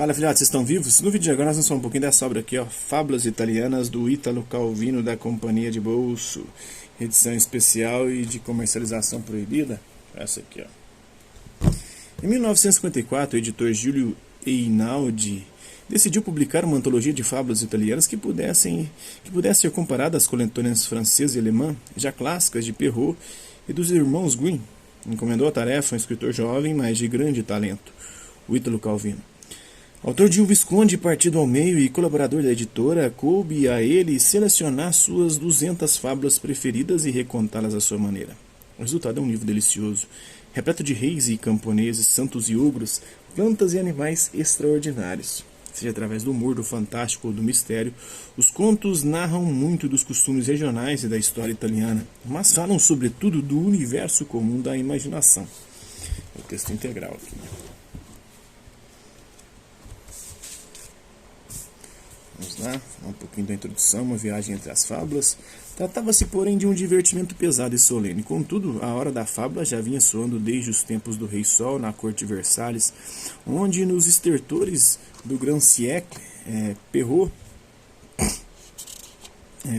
Fala, filhotes, vocês estão vivos? No vídeo de agora nós vamos falar um pouquinho dessa obra aqui, ó, Fábulas Italianas, do Ítalo Calvino, da Companhia de Bolso, edição especial e de comercialização proibida. Essa aqui, ó. Em 1954, o editor Giulio Einaudi decidiu publicar uma antologia de fábulas italianas que pudesse ser comparada às coletâneas francesa e alemã, já clássicas de Perrault e dos irmãos Grimm. Encomendou a tarefa a um escritor jovem, mas de grande talento, o Ítalo Calvino. Autor de O Visconde Partido ao Meio e colaborador da editora, coube a ele selecionar suas 200 fábulas preferidas e recontá-las à sua maneira. O resultado é um livro delicioso, repleto de reis e camponeses, santos e ogros, plantas e animais extraordinários. Seja através do humor, do fantástico ou do mistério, os contos narram muito dos costumes regionais e da história italiana, mas falam sobretudo do universo comum da imaginação. É o texto integral aqui. Vamos lá, um pouquinho da introdução, uma viagem entre as fábulas. Tratava-se, porém, de um divertimento pesado e solene. Contudo, a hora da fábula já vinha soando desde os tempos do Rei Sol, na corte de Versalhes, onde nos estertores do Grand Siècle,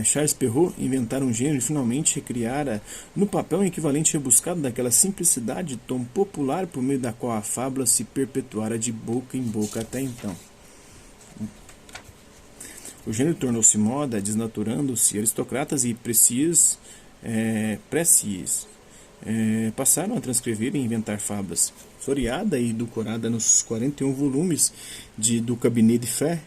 Charles Perrault inventara um gênero e finalmente recriara no papel um equivalente rebuscado daquela simplicidade tão popular por meio da qual a fábula se perpetuara de boca em boca até então. O gênero tornou-se moda, desnaturando-se. Aristocratas e précieux passaram a transcrever e inventar fábulas. Floreada e edulcorada nos 41 volumes do Cabinet de Fé,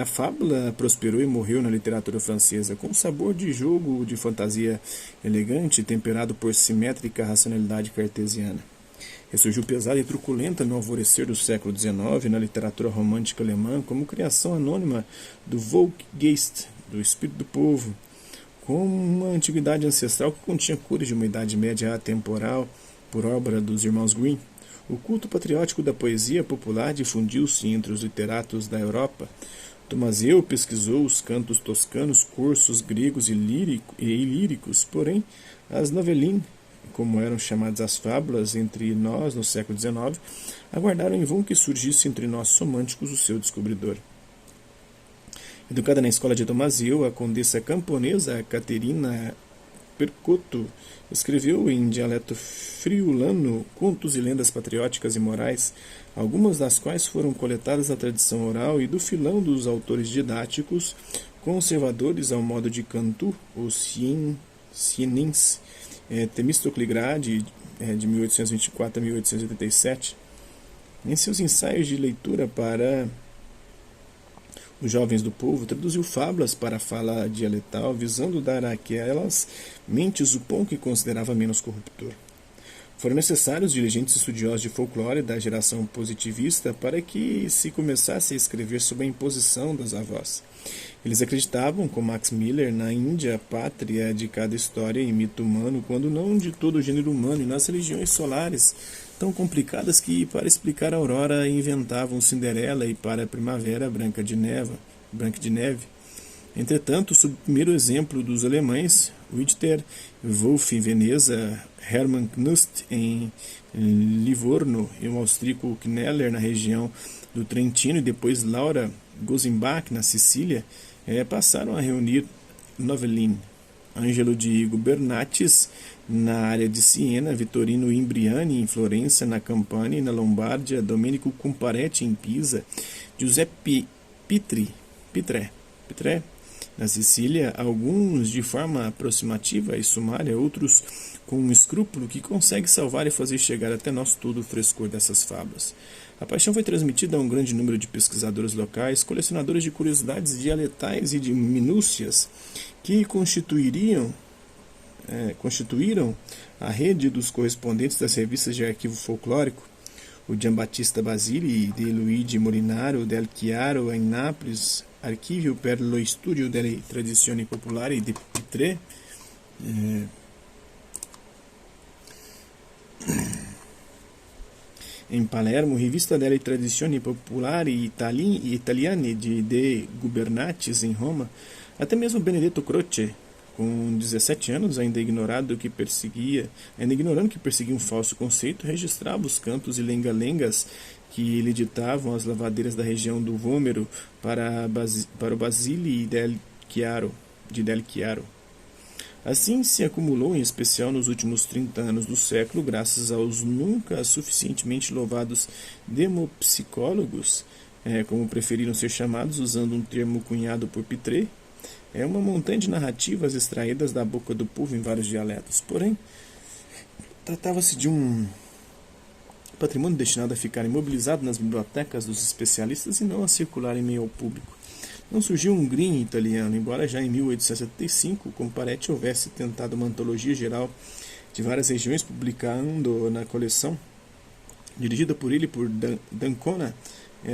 a fábula prosperou e morreu na literatura francesa, com um sabor de jogo de fantasia elegante, temperado por simétrica racionalidade cartesiana. Ressurgiu pesada e truculenta no alvorecer do século XIX na literatura romântica alemã como criação anônima do Volksgeist, do espírito do povo, com uma antiguidade ancestral que continha cores de uma idade média atemporal por obra dos irmãos Grimm. O culto patriótico da poesia popular difundiu-se entre os literatos da Europa. Tomazeu pesquisou os cantos toscanos, cursos gregos e líricos, porém as novelines, como eram chamadas as fábulas entre nós no século XIX, aguardaram em vão que surgisse entre nós românticos o seu descobridor. Educada na escola de Tomazeu, a condessa camponesa Caterina Percotto escreveu em dialeto friulano contos e lendas patrióticas e morais, algumas das quais foram coletadas da tradição oral e do filão dos autores didáticos, conservadores ao modo de Cantu, ou Sienense, Temístocle Grade, de 1824 a 1887. Em seus ensaios de leitura para os jovens do povo, traduziu fábulas para a fala dialetal, visando dar àquelas mentes o pão que considerava menos corruptor. Foram necessários diligentes estudiosos de folclore da geração positivista para que se começasse a escrever sob a imposição das avós. Eles acreditavam, com Max Miller, na Índia, pátria de cada história e mito humano, quando não de todo o gênero humano, e nas religiões solares, tão complicadas que, para explicar a aurora, inventavam Cinderela e, para a primavera, Branca de Neve. Entretanto, sob o primeiro exemplo dos alemães, Richter, Wolf em Veneza, Hermann Knust em Livorno e o austríaco Kneller na região do Trentino e depois Laura Gosenbach na Sicília, passaram a reunir Novelline, Angelo de Gubernatis na área de Siena, Vittorino Imbriani em Florença, na Campania e na Lombardia, Domenico Comparetti em Pisa, Giuseppe Pitrè na Sicília, alguns de forma aproximativa e sumária, outros com um escrúpulo que consegue salvar e fazer chegar até nós todo o frescor dessas fábulas. A paixão foi transmitida a um grande número de pesquisadores locais, colecionadores de curiosidades dialetais e de minúcias, que constituíram a rede dos correspondentes das revistas de arquivo folclórico, o Giambattista Basili de Luigi Molinaro del Chiaro em Nápoles, Archivio per lo Studio delle Tradizioni Popolari de Pitrè, em Palermo, Rivista delle Tradizioni Popolari Italiane de Gubernatis em Roma, até mesmo Benedetto Croce, com 17 anos, ainda ignorando que perseguia um falso conceito, registrava os cantos e lenga-lengas que lhe ditavam as lavadeiras da região do Vômero para o Basile de Del Chiaro. Assim se acumulou, em especial nos últimos 30 anos do século, graças aos nunca suficientemente louvados demopsicólogos, como preferiram ser chamados, usando um termo cunhado por Pitré, uma montanha de narrativas extraídas da boca do povo em vários dialetos. Porém, tratava-se de um patrimônio destinado a ficar imobilizado nas bibliotecas dos especialistas e não a circular em meio ao público. Não surgiu um Grimm italiano, embora já em 1875, como Paretti houvesse tentado uma antologia geral de várias regiões, publicando na coleção, dirigida por ele por d'Ancona,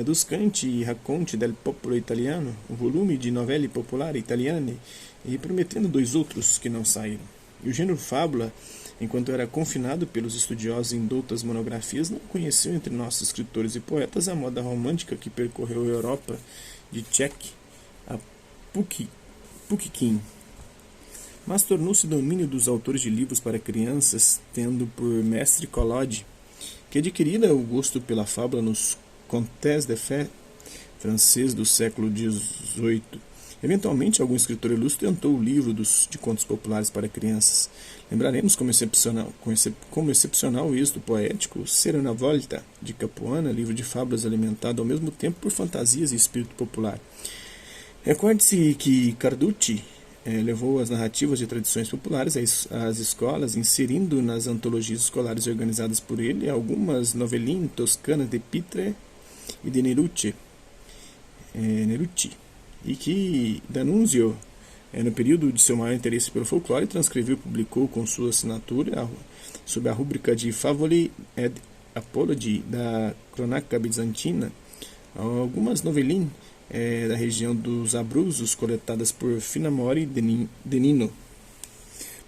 dos Canti e Racconti del Popolo Italiano, um volume de novelle popolari italiane, e prometendo 2 outros que não saíram. E o gênero fábula, enquanto era confinado pelos estudiosos em doutas monografias, não conheceu entre nossos escritores e poetas a moda romântica que percorreu a Europa de Tchek a Pukikin, mas tornou-se domínio dos autores de livros para crianças, tendo por mestre Collodi, que adquirira o gosto pela fábula nos Contes de Fées francês do século XVIII. Eventualmente, algum escritor ilustre tentou o livro de contos populares para crianças. Lembraremos como excepcional o êxito poético Sera una volta, de Capuana, livro de fábulas alimentado ao mesmo tempo por fantasias e espírito popular. Recorde-se que Carducci levou as narrativas de tradições populares às escolas, inserindo nas antologias escolares organizadas por ele algumas novelinhas toscanas de Pitre e de Nerucci, e que D'Annunzio, no período de seu maior interesse pelo folclore, transcreveu e publicou com sua assinatura sob a rúbrica de Favoli ed Apologi da Cronaca Bizantina, algumas novelinhas da região dos Abruzos, coletadas por Finamori de Nino.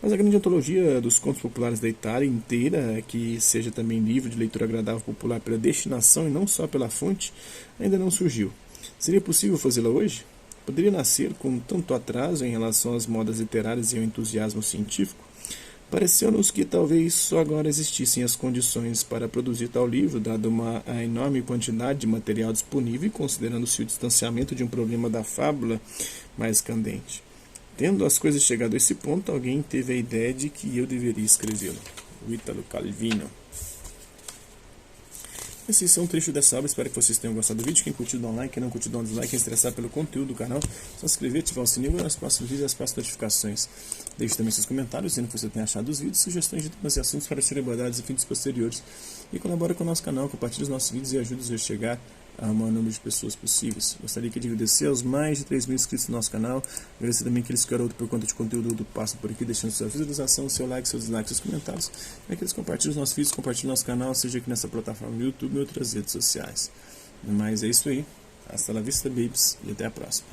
Mas a grande antologia dos contos populares da Itália inteira, que seja também livro de leitura agradável popular pela destinação e não só pela fonte, ainda não surgiu. Seria possível fazê-la hoje? Poderia nascer com tanto atraso em relação às modas literárias e ao entusiasmo científico? Pareceu-nos que talvez só agora existissem as condições para produzir tal livro, dada a enorme quantidade de material disponível e considerando-se o distanciamento de um problema da fábula mais candente. Tendo as coisas chegado a esse ponto, alguém teve a ideia de que eu deveria escrevê-lo. O Ítalo Calvino. Esses são um trecho dessa obra, espero que vocês tenham gostado do vídeo. Quem curtiu, dá um like, quem não curtiu, dá um dislike. Quem se interessar pelo conteúdo do canal, só se inscrever, ativar o sininho e nos próximos vídeos as próximas notificações. Deixe também seus comentários, dizendo o que você tem achado dos vídeos, sugestões de temas e assuntos para serem abordados em vídeos posteriores. E colabore com o nosso canal, compartilhe os nossos vídeos e ajude-nos a chegar a maior número de pessoas possíveis. Gostaria de agradecer aos mais de 3.000 inscritos no nosso canal, agradecer também aqueles que garoto por conta de conteúdo do passam por aqui, deixando sua visualização, seu like, seus dislikes, seus comentários, e aqueles que compartilham os nossos vídeos, compartilham o nosso canal, seja aqui nessa plataforma do YouTube e outras redes sociais. Mas é isso aí, hasta la vista, babes, e até a próxima.